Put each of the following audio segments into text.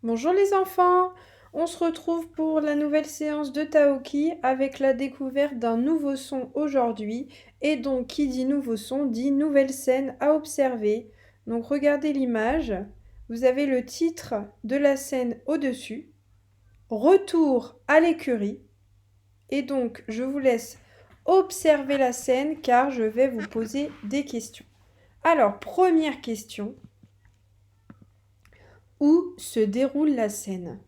Bonjour les enfants! On se retrouve pour la nouvelle séance de Taoki avec la découverte d'un nouveau son aujourd'hui. Et donc, qui dit nouveau son dit nouvelle scène à observer. Donc, regardez l'image. Vous avez le titre de la scène au-dessus. Retour à l'écurie. Et donc, je vous laisse observer la scène car je vais vous poser des questions. Alors, première question. Où se déroule la scène?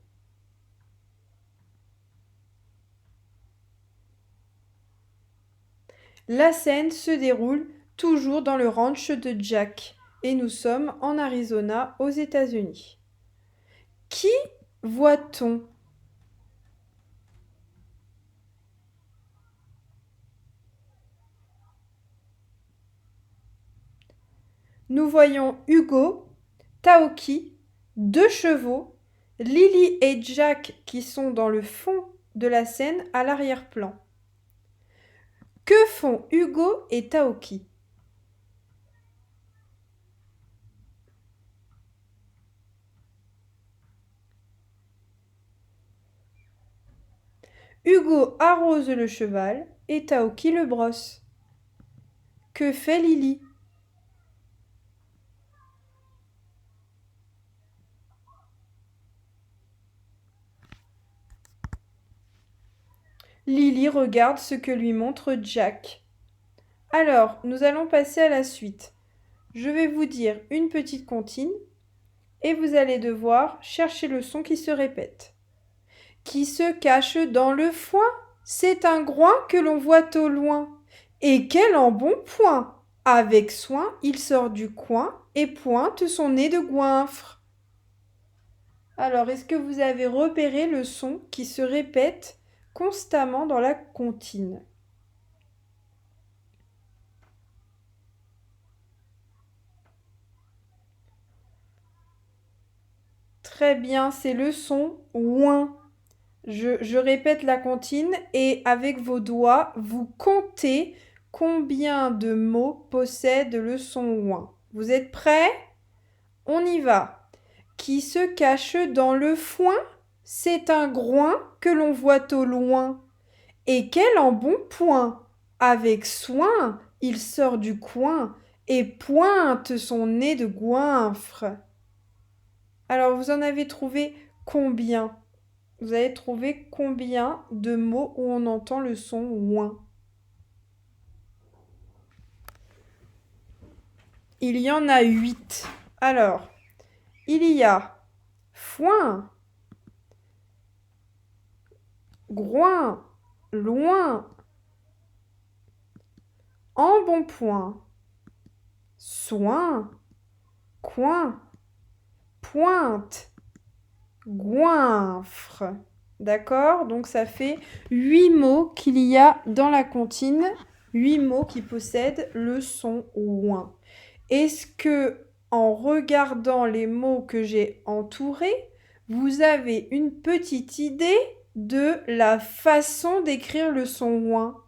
La scène se déroule toujours dans le ranch de Jack et nous sommes en Arizona aux États-Unis. Qui voit-on? Nous voyons Hugo, Taoki, deux chevaux, Lily et Jack qui sont dans le fond de la scène à l'arrière-plan. Que font Hugo et Taoki? Hugo arrose le cheval et Taoki le brosse. Que fait Lily? Lily regarde ce que lui montre Jack. Alors, nous allons passer à la suite. Je vais vous dire une petite comptine et vous allez devoir chercher le son qui se répète. Qui se cache dans le foin? C'est un groin que l'on voit au loin. Et quel embonpoint! Avec soin, il sort du coin et pointe son nez de goinfre. Alors, est-ce que vous avez repéré le son qui se répète constamment dans la comptine? Très bien, c'est le son ouin. Je répète la comptine et avec vos doigts, vous comptez combien de mots possède le son ouin. Vous êtes prêts? On y va. Qui se cache dans le foin? C'est un groin que l'on voit au loin. Et quel embonpoint! Avec soin, il sort du coin et pointe son nez de goinfre. Alors, vous en avez trouvé combien? Vous allez trouver combien de mots où on entend le son ouin? Il y en a 8. Alors, il y a foin, groin, loin, embonpoint, soin, coin, pointe, goinfre. D'accord? Donc ça fait 8 mots qu'il y a dans la comptine, 8 mots qui possèdent le son ouin. Est-ce que, en regardant les mots que j'ai entourés, vous avez une petite idée de la façon d'écrire le son ouin?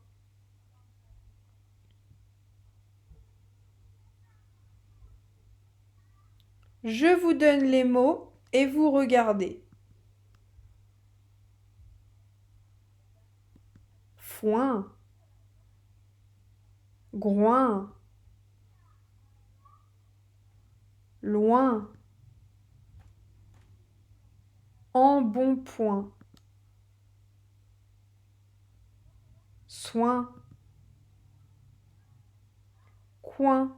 Je vous donne les mots et vous regardez. Foin, groin, loin, embonpoint, soin, coin,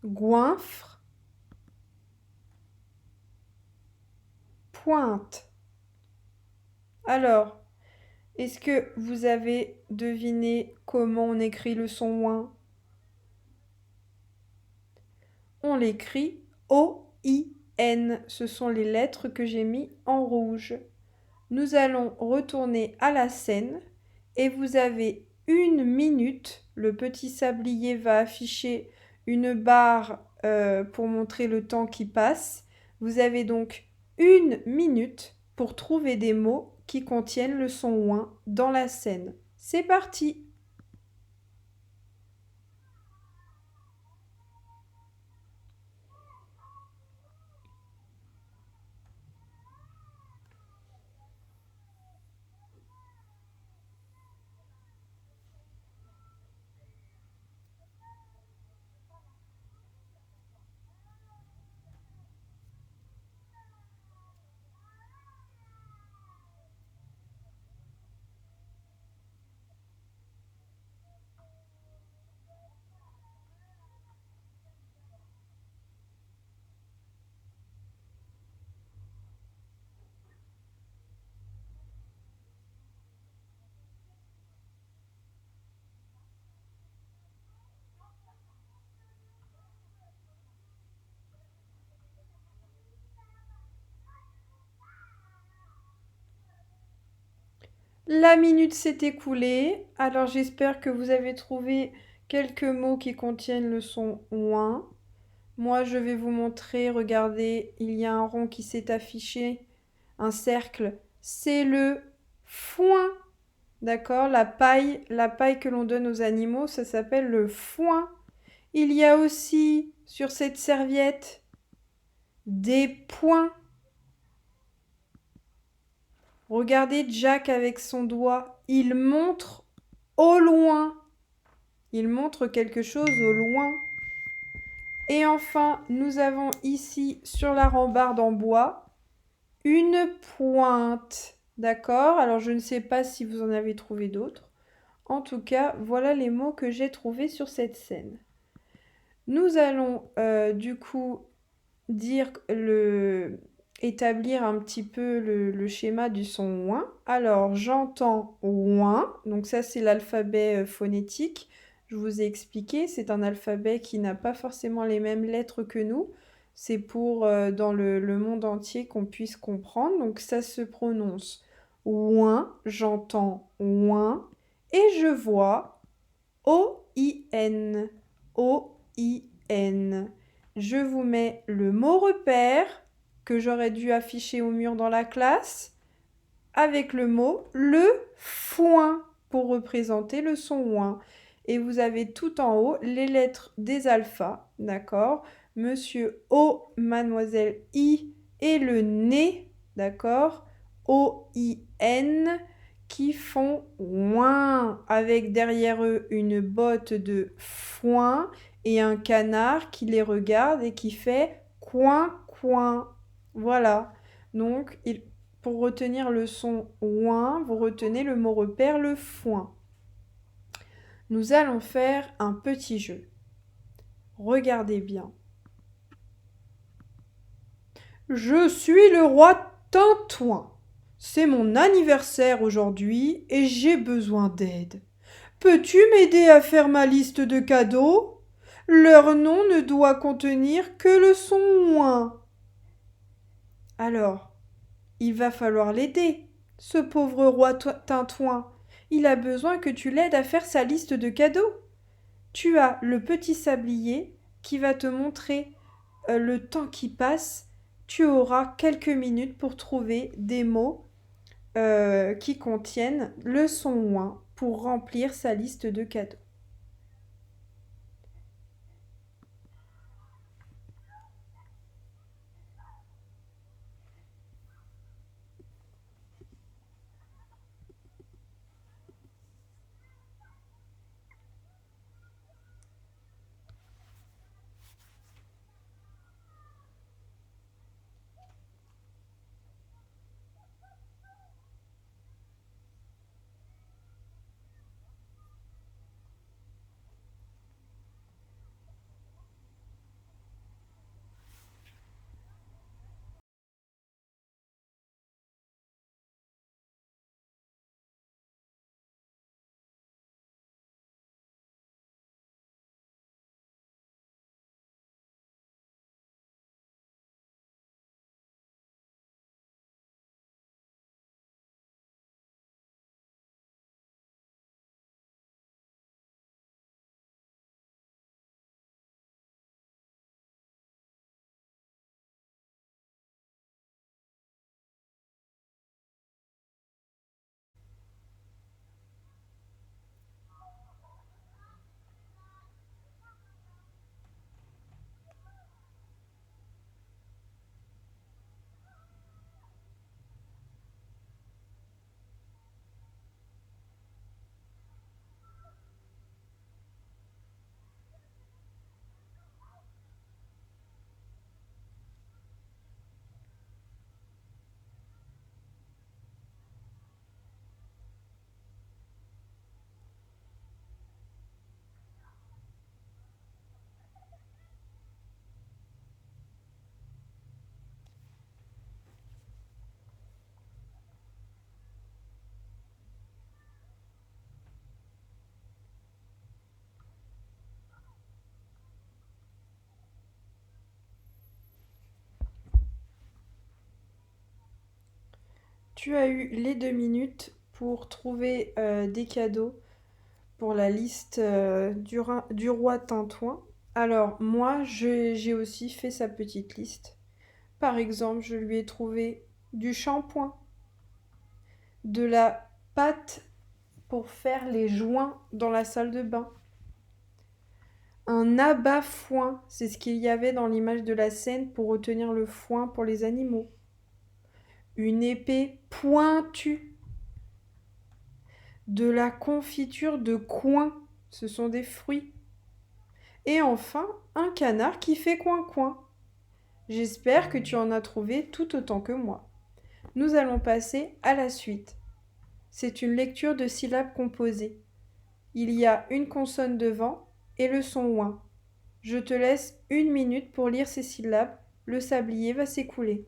goinfre, pointe. Alors, est-ce que vous avez deviné comment on écrit le son ouin? On l'écrit O-I-N. Ce sont les lettres que j'ai mis en rouge. Nous allons retourner à la scène et vous avez 1 minute. Le petit sablier va afficher une barre pour montrer le temps qui passe. Vous avez donc 1 minute pour trouver des mots qui contiennent le son ouin dans la scène. C'est parti! La minute s'est écoulée, alors j'espère que vous avez trouvé quelques mots qui contiennent le son ouin. Moi, je vais vous montrer, regardez, il y a un rond qui s'est affiché, un cercle, c'est le foin. D'accord? La paille que l'on donne aux animaux, ça s'appelle le foin. Il y a aussi sur cette serviette des points. Regardez Jack avec son doigt. Il montre au loin. Il montre quelque chose au loin. Et enfin, nous avons ici sur la rambarde en bois une pointe. D'accord? Alors je ne sais pas si vous en avez trouvé d'autres. En tout cas, voilà les mots que j'ai trouvés sur cette scène. Nous allons du coup établir un petit peu le schéma du son ouin. Alors j'entends ouin, donc ça c'est l'alphabet phonétique. Je vous ai expliqué, c'est un alphabet qui n'a pas forcément les mêmes lettres que nous. C'est pour dans le monde entier qu'on puisse comprendre. Donc ça se prononce ouin, j'entends ouin et je vois O-I-N. O-I-N. Je vous mets le mot repère que j'aurais dû afficher au mur dans la classe avec le mot le foin pour représenter le son ouin. Et vous avez tout en haut les lettres des alphas, d'accord? Monsieur O, mademoiselle I et le nez, d'accord? O-I-N qui font ouin avec derrière eux une botte de foin et un canard qui les regarde et qui fait coin coin. Voilà. Donc, pour retenir le son ouin, vous retenez le mot repère, le foin. Nous allons faire un petit jeu. Regardez bien. Je suis le roi Tintouin. C'est mon anniversaire aujourd'hui et j'ai besoin d'aide. Peux-tu m'aider à faire ma liste de cadeaux? Leur nom ne doit contenir que le son ouin. Alors, il va falloir l'aider, ce pauvre roi Tintouin. Il a besoin que tu l'aides à faire sa liste de cadeaux. Tu as le petit sablier qui va te montrer le temps qui passe. Tu auras quelques minutes pour trouver des mots qui contiennent le son ouin pour remplir sa liste de cadeaux. Tu as eu les 2 minutes pour trouver des cadeaux pour la liste du roi Tintouin. Alors, moi, j'ai aussi fait sa petite liste. Par exemple, je lui ai trouvé du shampoing, de la pâte pour faire les joints dans la salle de bain, un abat-foin, c'est ce qu'il y avait dans l'image de la scène pour retenir le foin pour les animaux, une épée pointue, de la confiture de coin, ce sont des fruits, et enfin un canard qui fait coin-coin. J'espère que tu en as trouvé tout autant que moi. Nous allons passer à la suite. C'est une lecture de syllabes composées. Il y a une consonne devant et le son ouin. Je te laisse 1 minute pour lire ces syllabes. Le sablier va s'écouler.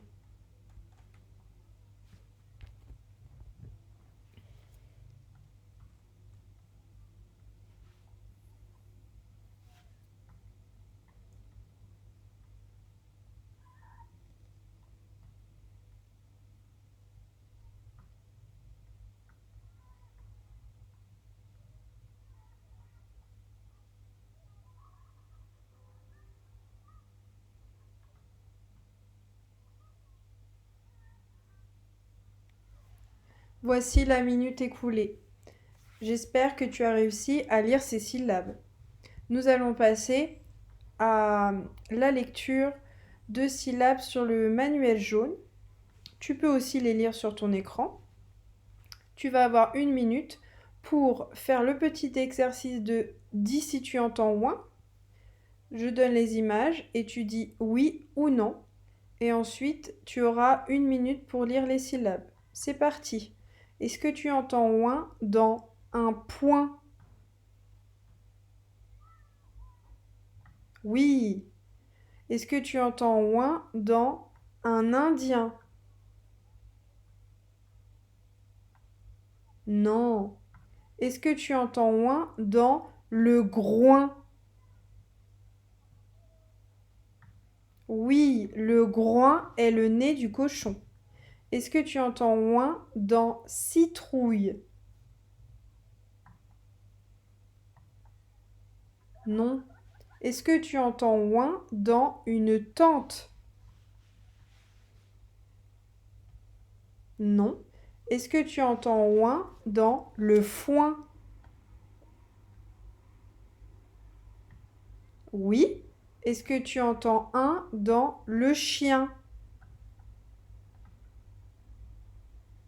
Voici la minute écoulée. J'espère que tu as réussi à lire ces syllabes. Nous allons passer à la lecture de syllabes sur le manuel jaune. Tu peux aussi les lire sur ton écran. Tu vas avoir 1 minute pour faire le petit exercice de dis si tu entends ouin. Je donne les images et tu dis oui ou non. Et ensuite, tu auras 1 minute pour lire les syllabes. C'est parti. Est-ce que tu entends ouin dans un point? Oui. Est-ce que tu entends ouin dans un indien? Non. Est-ce que tu entends ouin dans le groin? Oui, le groin est le nez du cochon. Est-ce que tu entends ouin dans citrouille? Non. Est-ce que tu entends ouin dans une tente? Non. Est-ce que tu entends ouin dans le foin? Oui. Est-ce que tu entends un dans le chien?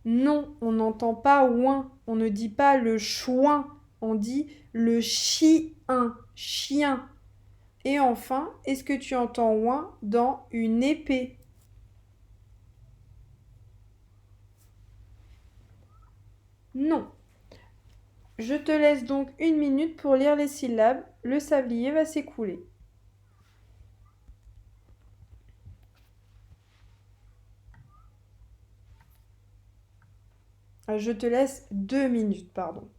Non, on n'entend pas ouin. On ne dit pas le chouin. On dit le chien. Chien. Et enfin, est-ce que tu entends ouin dans une épée? Non. Je te laisse donc 1 minute pour lire les syllabes. Le sablier va s'écouler. Je te laisse 2 minutes, pardon.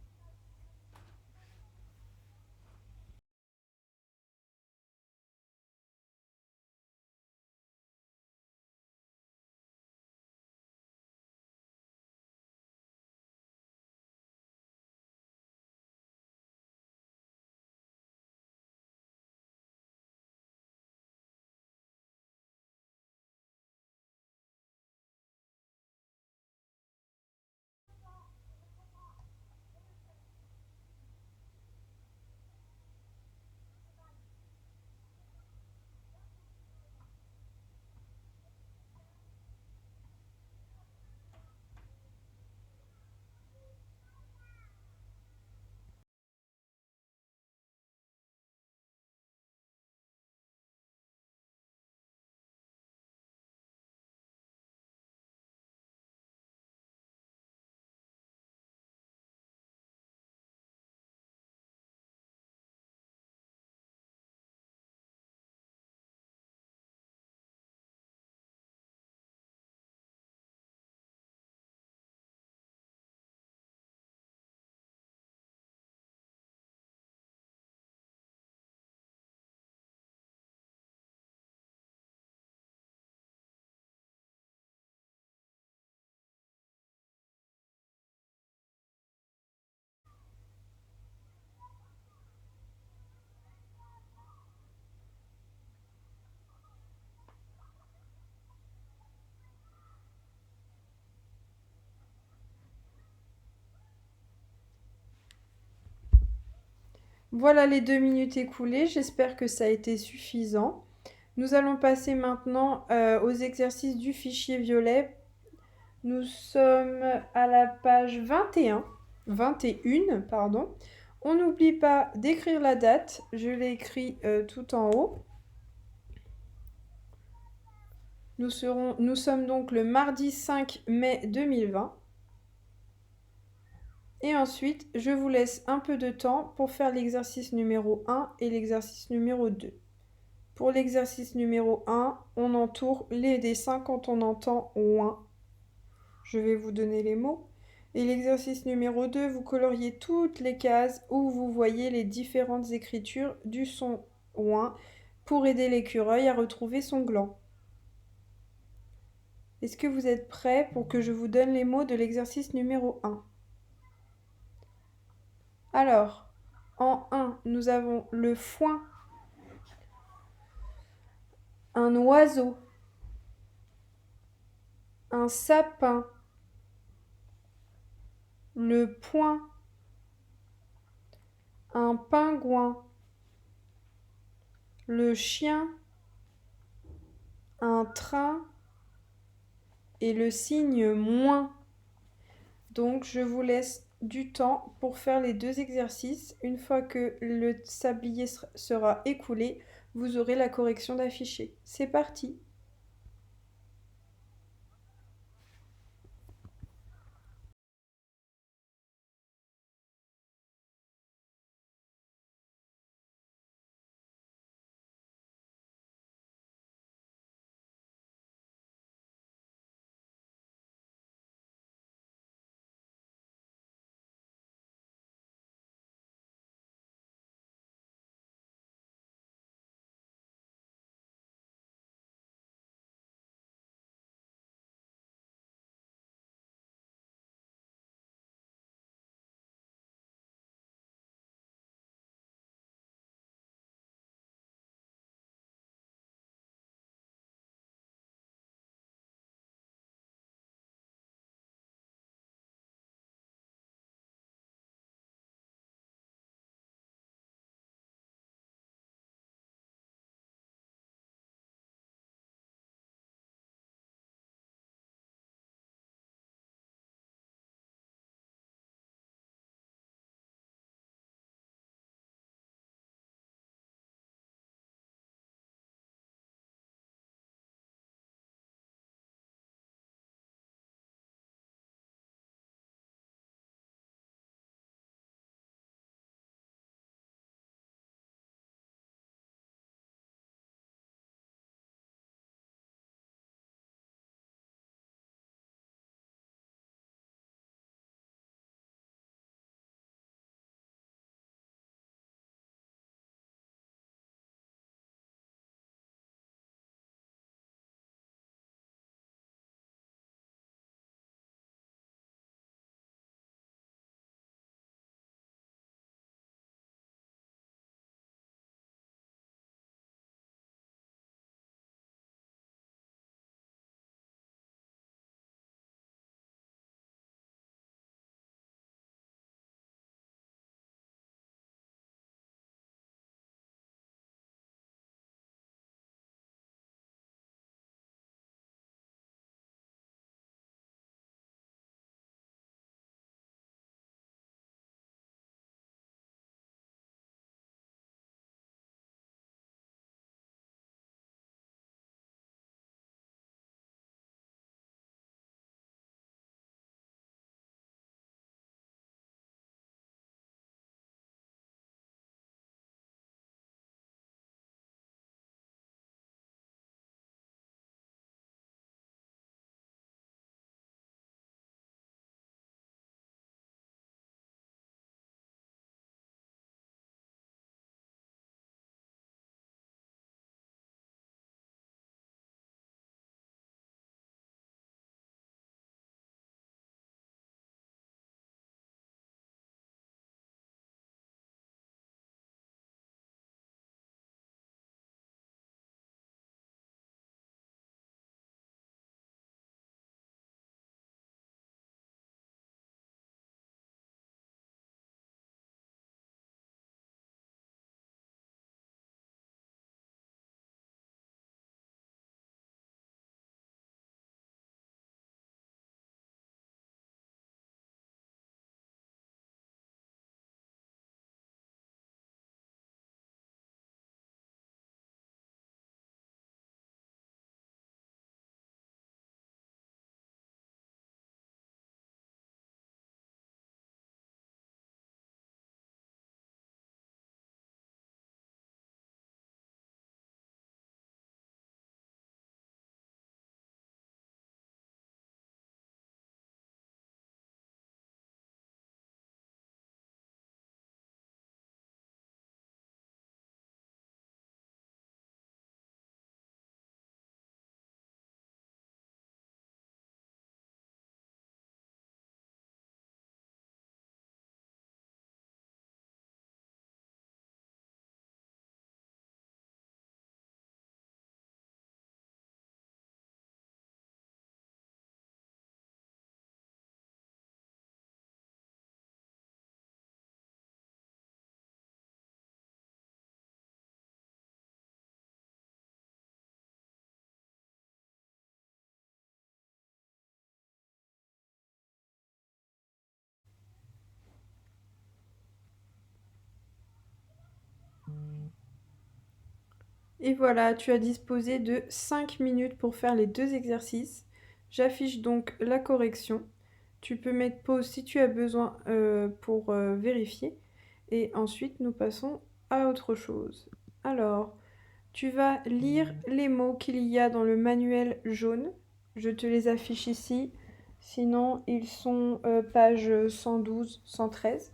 Voilà les 2 minutes écoulées, j'espère que ça a été suffisant. Nous allons passer maintenant aux exercices du fichier violet. Nous sommes à la page 21, pardon. On n'oublie pas d'écrire la date, je l'ai écrit tout en haut. Nous sommes donc le mardi 5 mai 2020. Et ensuite, je vous laisse un peu de temps pour faire l'exercice numéro 1 et l'exercice numéro 2. Pour l'exercice numéro 1, on entoure les dessins quand on entend ouin. Je vais vous donner les mots. Et l'exercice numéro 2, vous coloriez toutes les cases où vous voyez les différentes écritures du son ouin pour aider l'écureuil à retrouver son gland. Est-ce que vous êtes prêts pour que je vous donne les mots de l'exercice numéro 1? Alors, en 1, nous avons le foin, un oiseau, un sapin, le poing, un pingouin, le chien, un train et le signe moins. Donc je vous laisse du temps pour faire les 2 exercices. Une fois que le sablier sera écoulé, vous aurez la correction d'afficher. C'est parti! Et voilà, tu as disposé de 5 minutes pour faire les deux exercices. J'affiche donc la correction. Tu peux mettre pause si tu as besoin pour vérifier. Et ensuite, nous passons à autre chose. Alors, tu vas lire les mots qu'il y a dans le manuel jaune. Je te les affiche ici. Sinon, ils sont page 112, 113.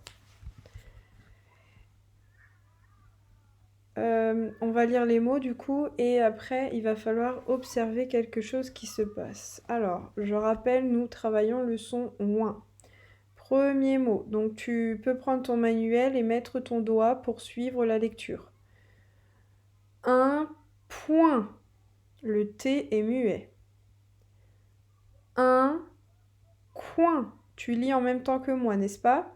On va lire les mots du coup et après il va falloir observer quelque chose qui se passe. Alors, je rappelle, nous travaillons le son ouin. Premier mot, donc tu peux prendre ton manuel et mettre ton doigt pour suivre la lecture. Un point, le T est muet. Un coin, tu lis en même temps que moi, n'est-ce pas?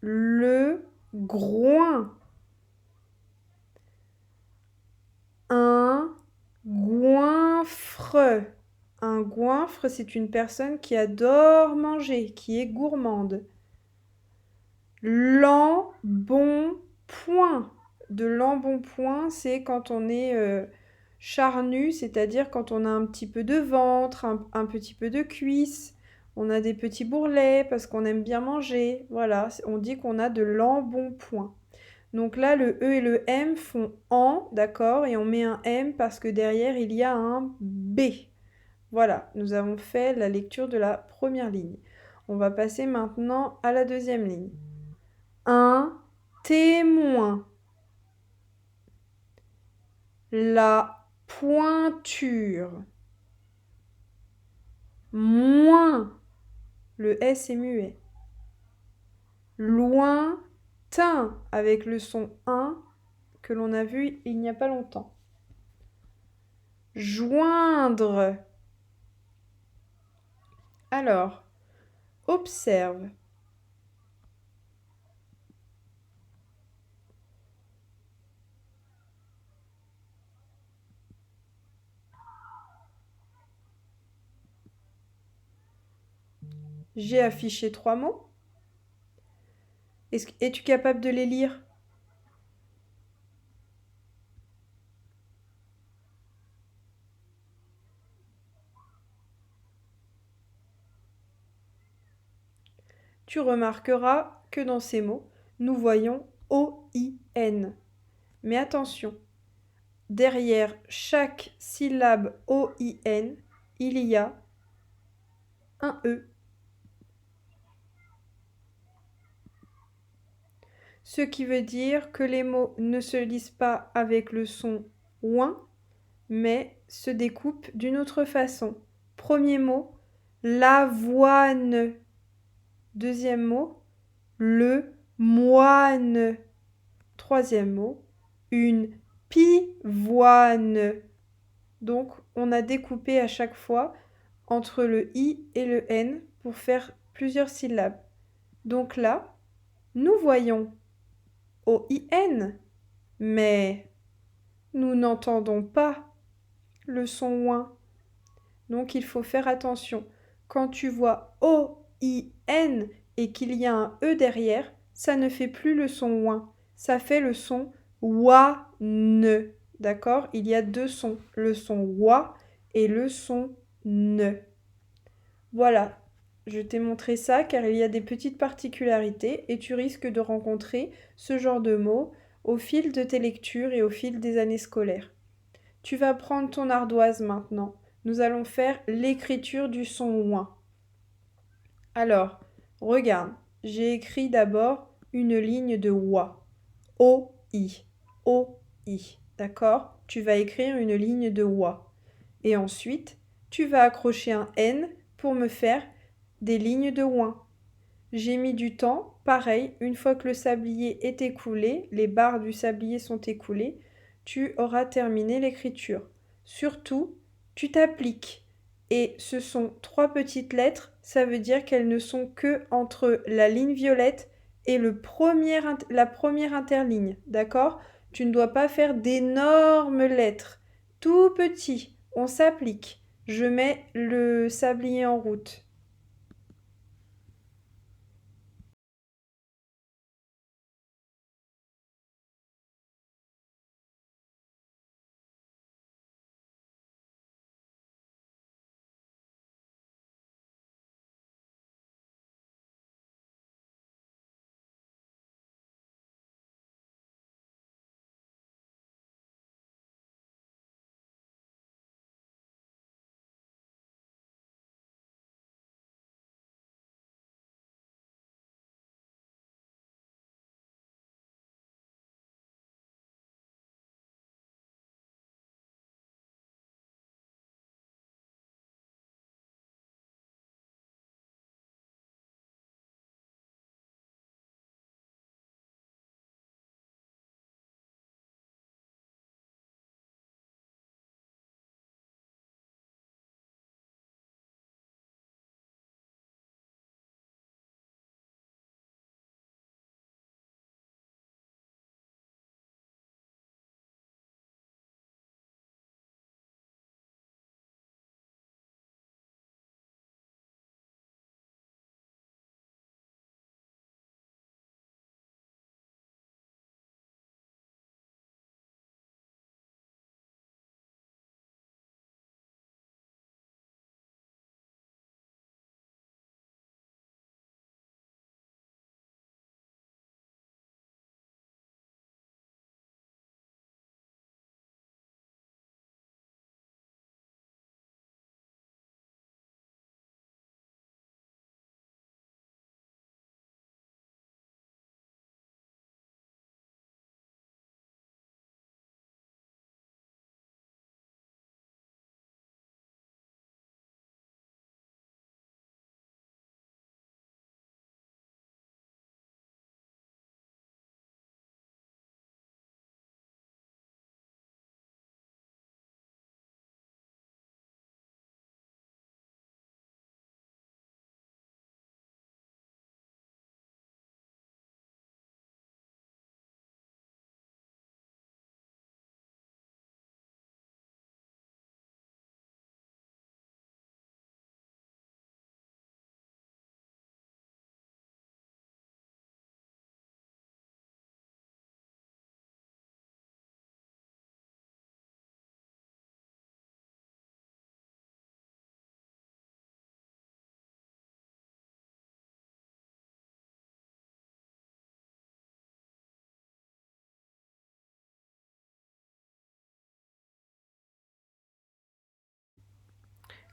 Le groin. Un goinfre. Un goinfre, c'est une personne qui adore manger, qui est gourmande. L'embonpoint. De l'embonpoint, c'est quand on est charnu, c'est-à-dire quand on a un petit peu de ventre, un petit peu de cuisse, on a des petits bourrelets parce qu'on aime bien manger. Voilà, on dit qu'on a de l'embonpoint. Donc là, le E et le M font en, d'accord? Et on met un M parce que derrière, il y a un B. Voilà, nous avons fait la lecture de la première ligne. On va passer maintenant à la deuxième ligne. Un témoin. La pointure. Moins. Le S est muet. Lointain, avec le son 1 que l'on a vu il n'y a pas longtemps. Joindre. Alors, observe. J'ai affiché 3 mots. Es-tu capable de les lire? Tu remarqueras que dans ces mots, nous voyons O-I-N. Mais attention, derrière chaque syllabe O-I-N, il y a un E. Ce qui veut dire que les mots ne se lisent pas avec le son ouin, mais se découpent d'une autre façon. Premier mot, l'avoine. Deuxième mot, le moine. Troisième mot, une pivoine. Donc, on a découpé à chaque fois entre le i et le n pour faire plusieurs syllabes. Donc là, nous voyons O-I-N, mais nous n'entendons pas le son ouin. Donc, il faut faire attention. Quand tu vois O-I-N et qu'il y a un E derrière, ça ne fait plus le son ouin. Ça fait le son wa-ne. D'accord? Il y a deux sons, le son wa et le son ne. Voilà, je t'ai montré ça car il y a des petites particularités et tu risques de rencontrer ce genre de mots au fil de tes lectures et au fil des années scolaires. Tu vas prendre ton ardoise maintenant. Nous allons faire l'écriture du son ouin. Alors, regarde, j'ai écrit d'abord une ligne de wa. O-I. O-I. D'accord? Tu vas écrire une ligne de wa. Et ensuite, tu vas accrocher un N pour me faire des lignes de ouin. J'ai mis du temps, pareil, une fois que le sablier est écoulé, les barres du sablier sont écoulées, tu auras terminé l'écriture. Surtout, tu t'appliques. Et ce sont 3 petites lettres, ça veut dire qu'elles ne sont que entre la ligne violette et la première interligne, d'accord? Tu ne dois pas faire d'énormes lettres. Tout petit, on s'applique. Je mets le sablier en route.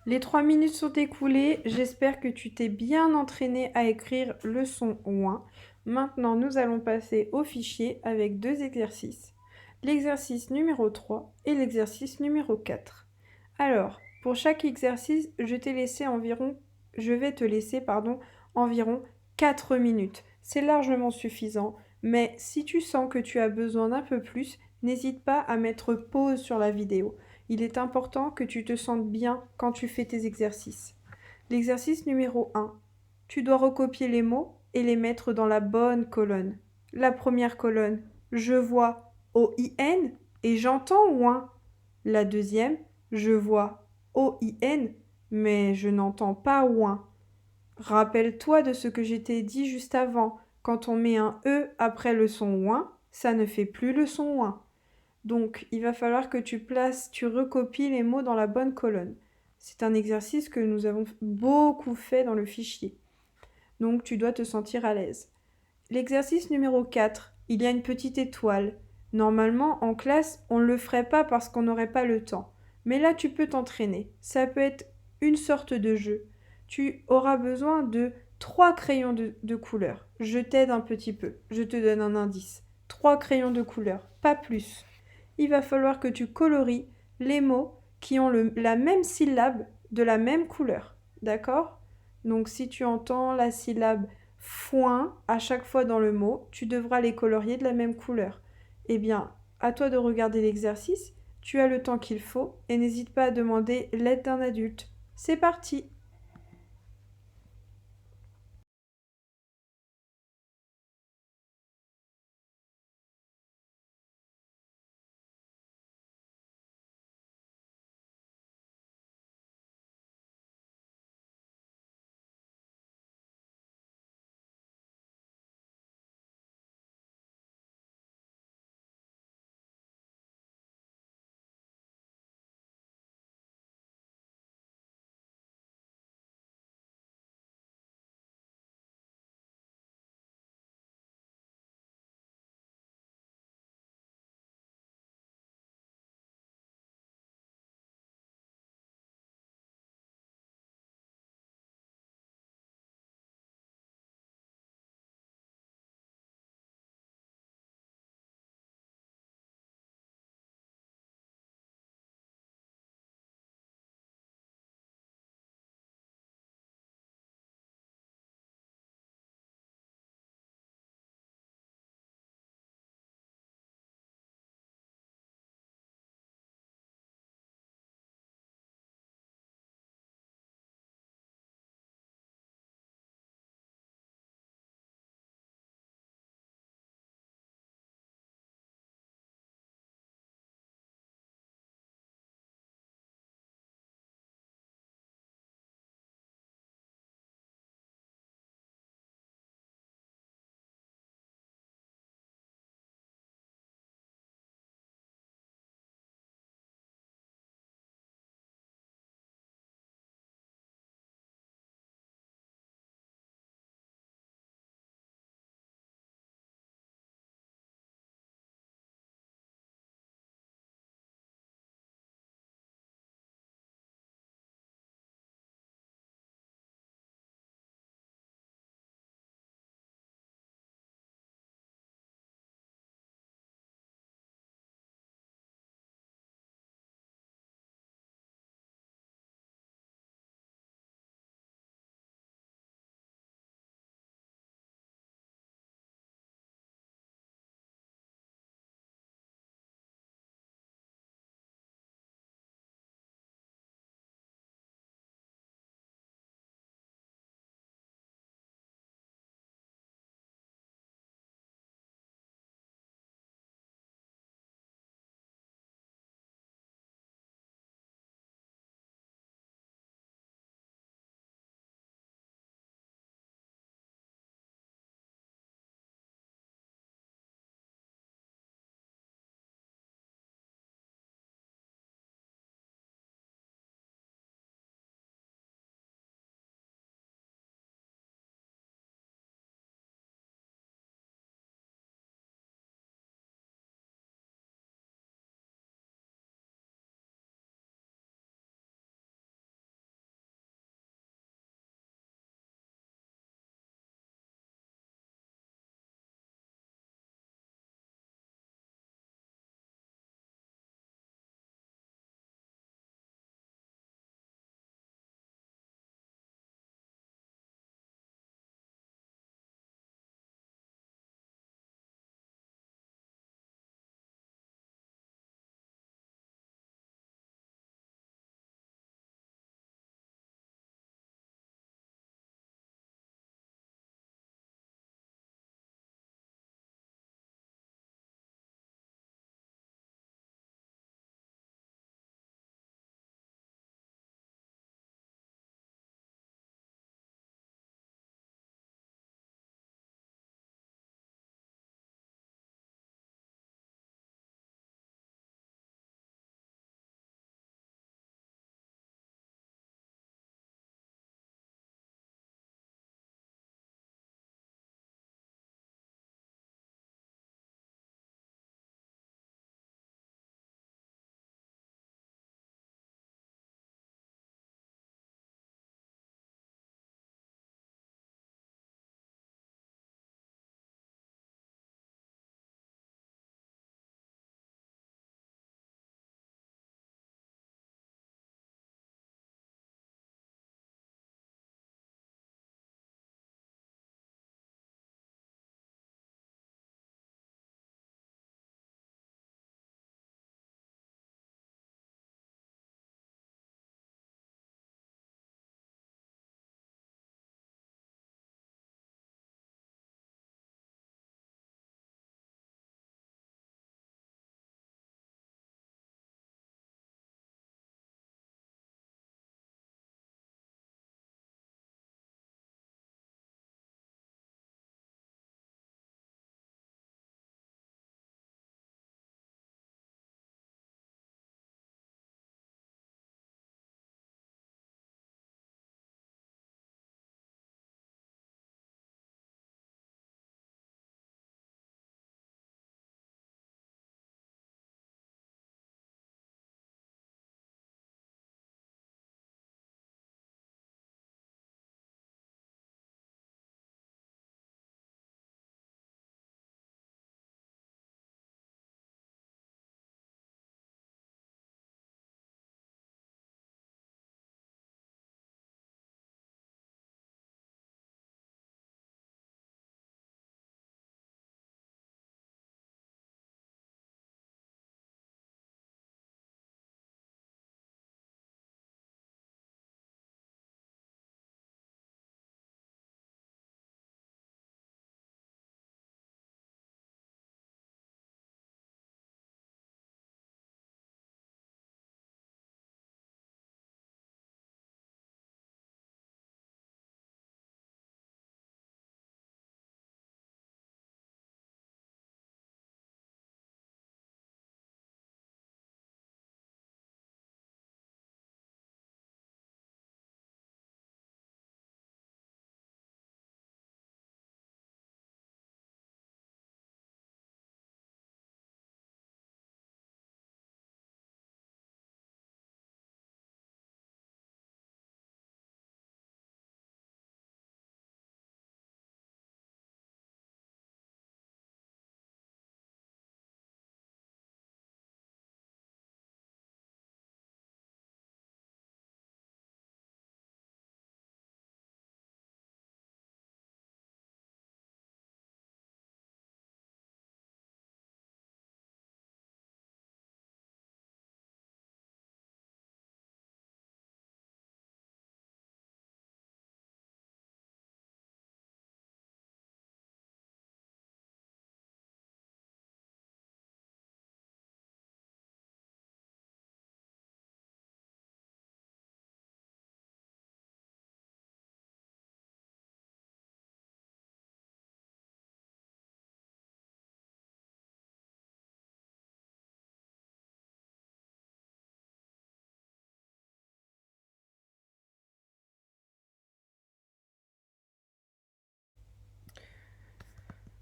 Les 3 minutes sont écoulées. J'espère que tu t'es bien entraîné à écrire le son ouin. Maintenant, nous allons passer au fichier avec deux exercices. L'exercice numéro 3 et l'exercice numéro 4. Alors, pour chaque exercice, je vais te laisser, environ 4 minutes. C'est largement suffisant, mais si tu sens que tu as besoin d'un peu plus, n'hésite pas à mettre pause sur la vidéo. Il est important que tu te sentes bien quand tu fais tes exercices. L'exercice numéro 1. Tu dois recopier les mots et les mettre dans la bonne colonne. La première colonne, je vois O-I-N et j'entends ouin. La deuxième, je vois O-I-N mais je n'entends pas ouin. Rappelle-toi de ce que je t'ai dit juste avant. Quand on met un E après le son ouin, ça ne fait plus le son ouin. Donc, il va falloir que tu recopies les mots dans la bonne colonne. C'est un exercice que nous avons beaucoup fait dans le fichier. Donc, tu dois te sentir à l'aise. L'exercice numéro 4, il y a une petite étoile. Normalement, en classe, on ne le ferait pas parce qu'on n'aurait pas le temps. Mais là, tu peux t'entraîner. Ça peut être une sorte de jeu. Tu auras besoin de 3 crayons de couleur. Je t'aide un petit peu. Je te donne un indice. 3 crayons de couleur, pas plus. Il va falloir que tu colories les mots qui ont la même syllabe de la même couleur. D'accord? Donc si tu entends la syllabe foin à chaque fois dans le mot, tu devras les colorier de la même couleur. Eh bien, à toi de regarder l'exercice, tu as le temps qu'il faut et n'hésite pas à demander l'aide d'un adulte. C'est parti!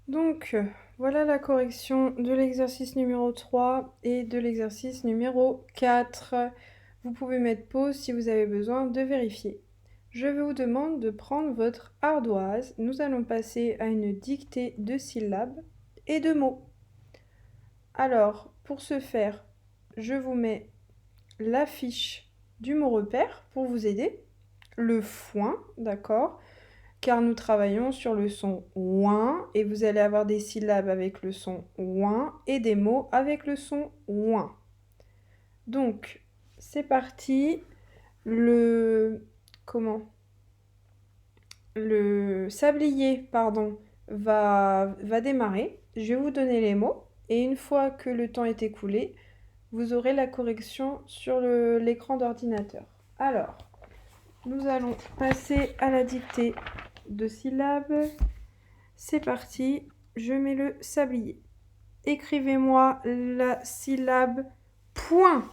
Donc, voilà la correction de l'exercice numéro 3 et de l'exercice numéro 4. Vous pouvez mettre pause si vous avez besoin de vérifier. Je vous demande de prendre votre ardoise. Nous allons passer à une dictée de syllabes et de mots. Alors, pour ce faire, je vous mets la fiche du mot repère pour vous aider. Le foin, d'accord? Car nous travaillons sur le son ouin et vous allez avoir des syllabes avec le son ouin et des mots avec le son ouin. Donc, c'est parti. Le comment? Le sablier, pardon, va démarrer. Je vais vous donner les mots et une fois que le temps est écoulé, vous aurez la correction sur l'écran d'ordinateur. Alors, nous allons passer à la dictée de syllabes. C'est parti, je mets le sablier. Écrivez-moi la syllabe point.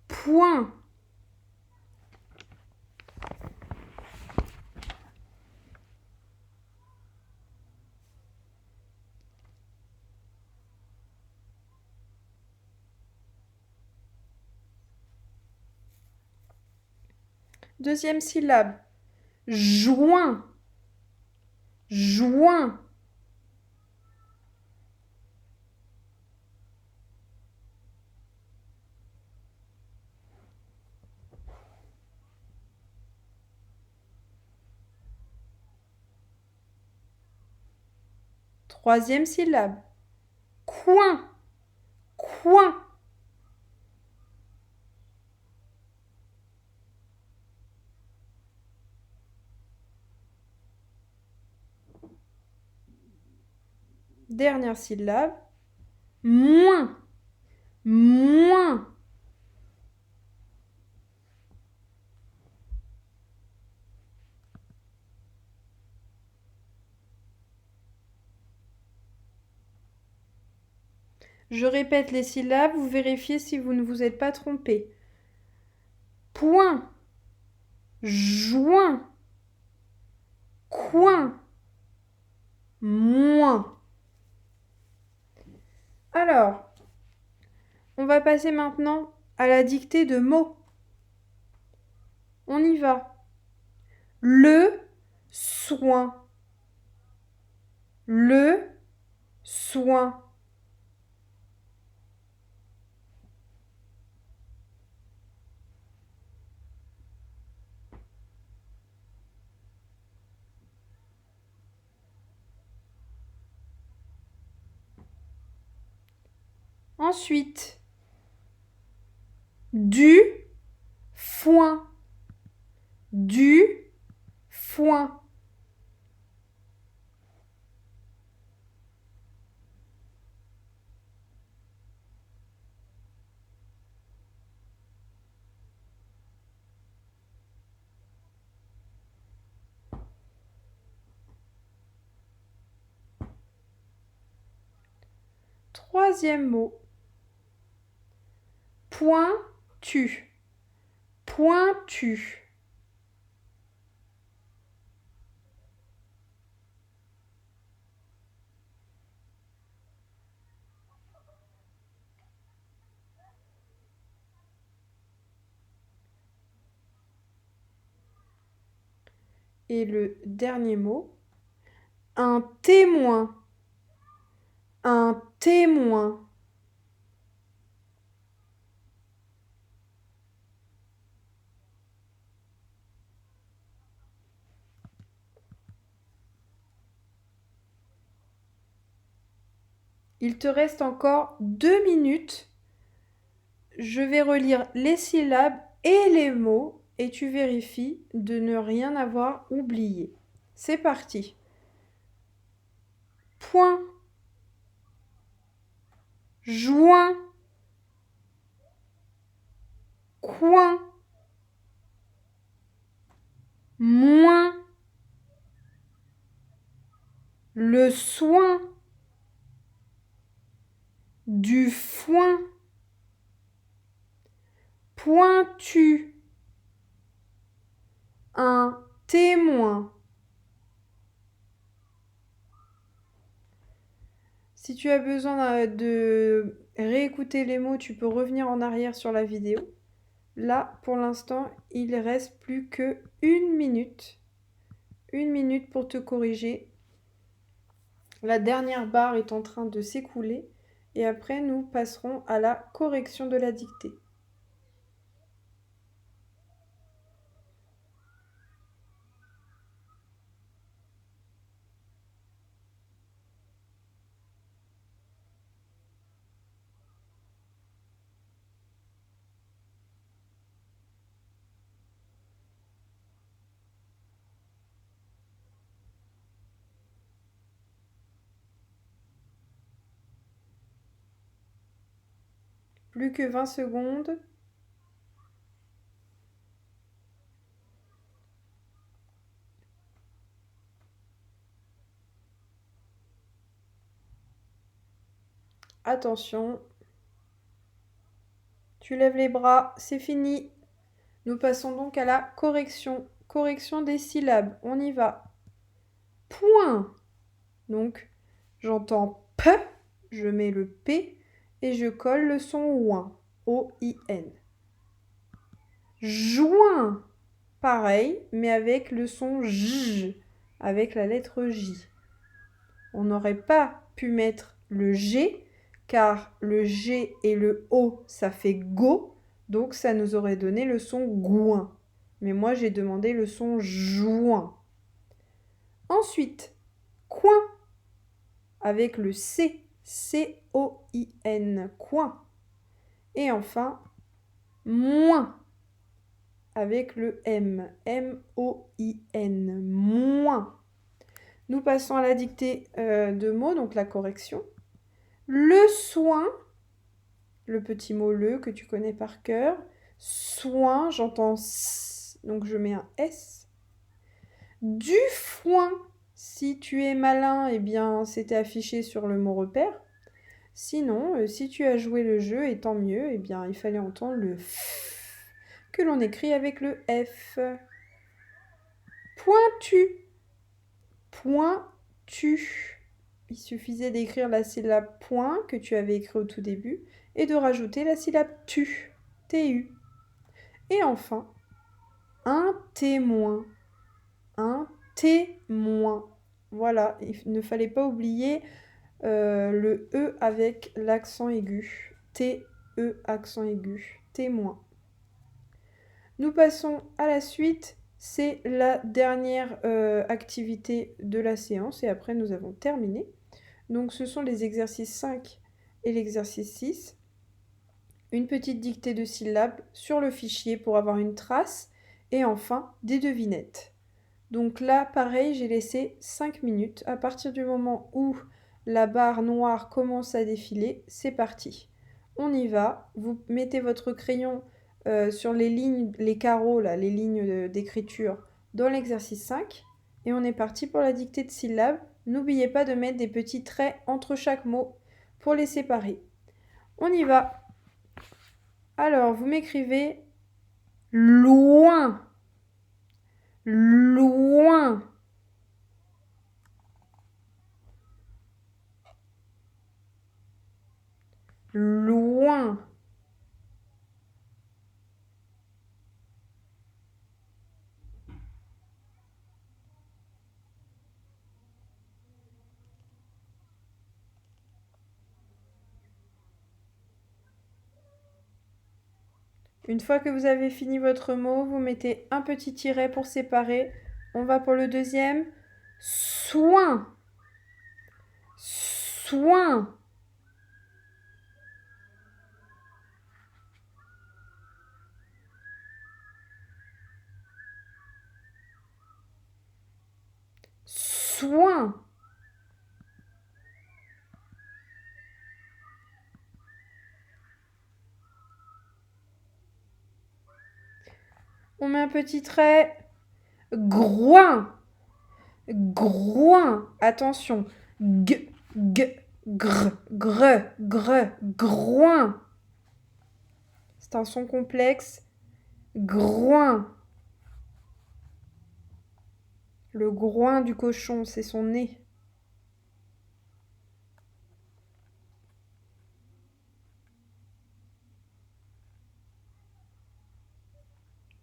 Point. Deuxième syllabe. Joint. Joint. Troisième syllabe. Coin. Coin. Dernière syllabe. Moins. Moins. Je répète les syllabes, vous vérifiez si vous ne vous êtes pas trompé. Point. Joint. Coin. Moins. Alors, on va passer maintenant à la dictée de mots. On y va. Le soin. Le soin. Ensuite, du foin. Du foin. Troisième mot. Pointu. Pointu. Et le dernier mot. Un témoin. Un témoin. Il te reste encore 2 minutes. Je vais relire les syllabes et les mots et tu vérifies de ne rien avoir oublié. C'est parti. Point. Joint. Coin. Moins. Le soin. Du foin. Pointu. Un témoin. Si tu as besoin de réécouter les mots, tu peux revenir en arrière sur la vidéo. Là, pour l'instant, il reste plus que 1 minute. 1 minute pour te corriger. La dernière barre est en train de s'écouler et après nous passerons à la correction de la dictée. Plus que 20 secondes. Attention. Tu lèves les bras, c'est fini. Nous passons donc à la correction. Correction des syllabes. On y va. Point. Donc, j'entends P, je mets le P et je colle le son ouin. O-I-N. Joint. Pareil, mais avec le son J, avec la lettre J. On n'aurait pas pu mettre le G, car le G et le O, ça fait go, donc ça nous aurait donné le son gouin. Mais moi, j'ai demandé le son joint. Ensuite, coin, avec le C, C-O-I-N, coin. Et enfin, moins, avec le M, M-O-I-N, moins. Nous passons à la dictée de mots, donc la correction. Le soin, le petit mot le que tu connais par cœur. Soin, j'entends S, donc je mets un S. Du foin, si tu es malin, eh bien c'était affiché sur le mot repère. Sinon, si tu as joué le jeu, et tant mieux, eh bien il fallait entendre le F, que l'on écrit avec le F. Pointu. Pointu. Il suffisait d'écrire la syllabe point que tu avais écrit au tout début et de rajouter la syllabe tu, T-U. Et enfin, un témoin. Un témoin. Voilà, il ne fallait pas oublier le E avec l'accent aigu. T-E accent aigu. Témoin. Nous passons à la suite. C'est la dernière activité de la séance et après nous avons terminé. Donc ce sont les exercices 5 et l'exercice 6. Une petite dictée de syllabes sur le fichier pour avoir une trace et enfin des devinettes. Donc là, pareil, j'ai laissé 5 minutes. À partir du moment où la barre noire commence à défiler, c'est parti. On y va. Vous mettez votre crayon sur les lignes, les carreaux, là, les lignes d'écriture dans l'exercice 5. Et on est parti pour la dictée de syllabes. N'oubliez pas de mettre des petits traits entre chaque mot pour les séparer. On y va. Alors, vous m'écrivez loin. Loin. Loin. Une fois que vous avez fini votre mot, vous mettez un petit tiret pour séparer. On va pour le deuxième. Soin. Soin. Soin. On met un petit trait. Groin. Groin. Attention. G, g, gr, gre, gre, groin. C'est un son complexe. Groin. Le groin du cochon, c'est son nez.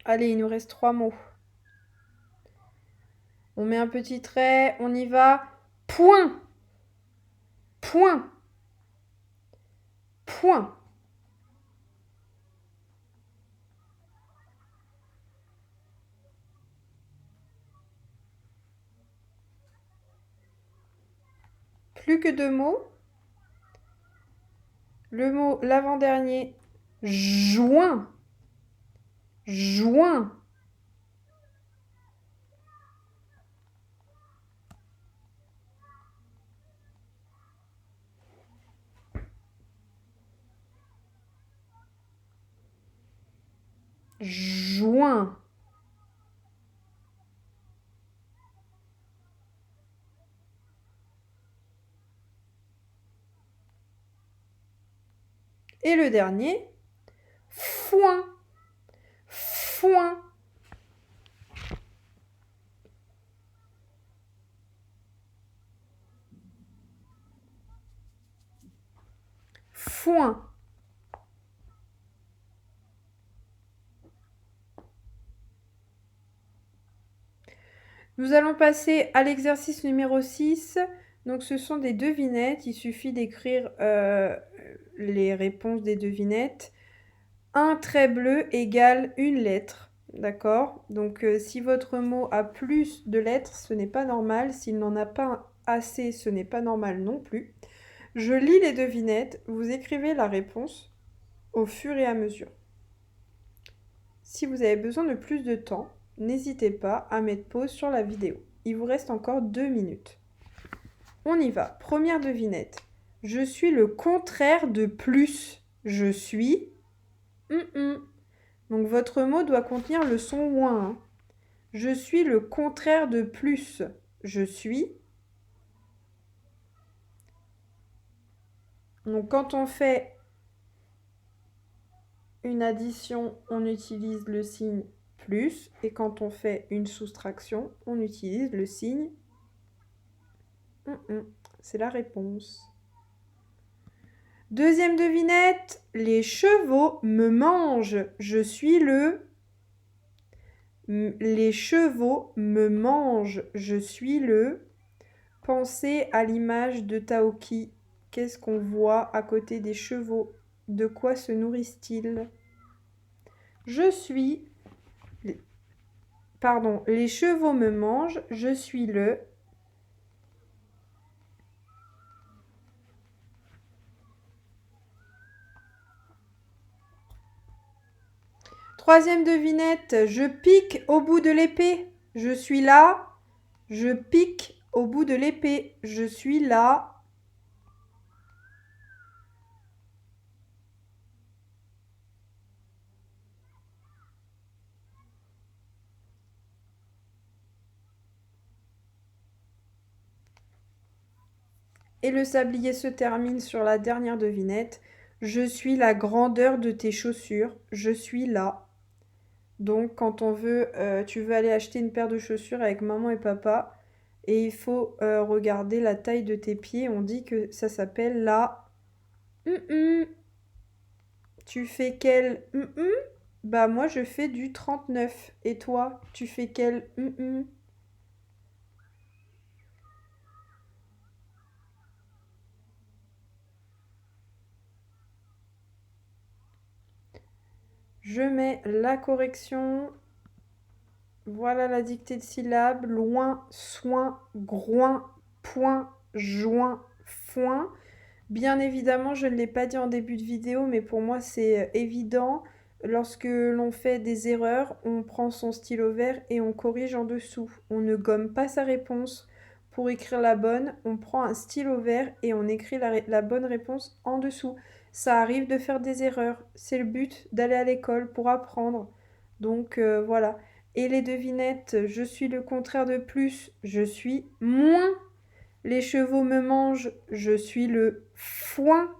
Allez, il nous reste 3 mots. On met un petit trait, on y va. Point. Point. Point. Plus que 2 mots. Le mot, l'avant-dernier. Joint. Joint. Joint. Et le dernier, foin. Foin. Foin. Nous allons passer à l'exercice numéro 6. Donc ce sont des devinettes. Il suffit d'écrire les réponses des devinettes. Un trait bleu égale une lettre. D'accord? Donc si votre mot a plus de lettres, ce n'est pas normal. S'il n'en a pas assez, ce n'est pas normal non plus. Je lis les devinettes. Vous écrivez la réponse au fur et à mesure. Si vous avez besoin de plus de temps, n'hésitez pas à mettre pause sur la vidéo. Il vous reste encore 2 minutes. On y va. Première devinette. Je suis le contraire de plus. Je suis... Donc votre mot doit contenir le son ouin. Hein. Je suis le contraire de plus. Je suis... Donc quand on fait une addition, on utilise le signe plus. Et quand on fait une soustraction, on utilise le signe... C'est la réponse. Deuxième devinette. Les chevaux me mangent. Je suis le... Les chevaux me mangent. Je suis le... Pensez à l'image de Taoki. Qu'est-ce qu'on voit à côté des chevaux? De quoi se nourrissent-ils? Je suis... Pardon, les chevaux me mangent. Je suis le... Troisième devinette. Je pique au bout de l'épée. Je suis là. Je pique au bout de l'épée. Je suis là. Et le sablier se termine sur la dernière devinette. Je suis la grandeur de tes chaussures. Je suis là. Donc quand on veut, tu veux aller acheter une paire de chaussures avec maman et papa, et il faut regarder la taille de tes pieds. On dit que ça s'appelle la... Tu fais quel... Bah moi je fais du 39. Et toi, tu fais quel... Je mets la correction. Voilà la dictée de syllabes. Loin, soin, groin, point, joint, foin. Bien évidemment, je ne l'ai pas dit en début de vidéo, mais pour moi c'est évident. Lorsque l'on fait des erreurs, on prend son stylo vert et on corrige en dessous. On ne gomme pas sa réponse. Pour écrire la bonne, on prend un stylo vert et on écrit la bonne réponse en dessous. Ça arrive de faire des erreurs. C'est le but d'aller à l'école pour apprendre. Donc voilà. Et les devinettes, je suis le contraire de plus, je suis moins. Les chevaux me mangent, je suis le foin.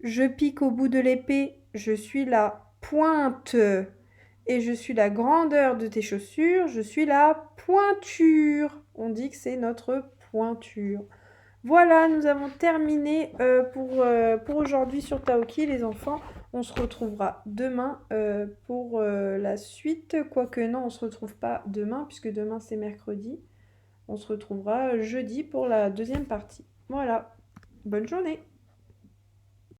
Je pique au bout de l'épée, je suis la pointe. Et je suis la grandeur de tes chaussures, je suis la pointure. On dit que c'est notre pointure. Voilà, nous avons terminé pour aujourd'hui sur Taoki, les enfants. On se retrouvera demain pour la suite. Quoique non, on se retrouve pas demain, puisque demain c'est mercredi. On se retrouvera jeudi pour la deuxième partie. Voilà. Bonne journée!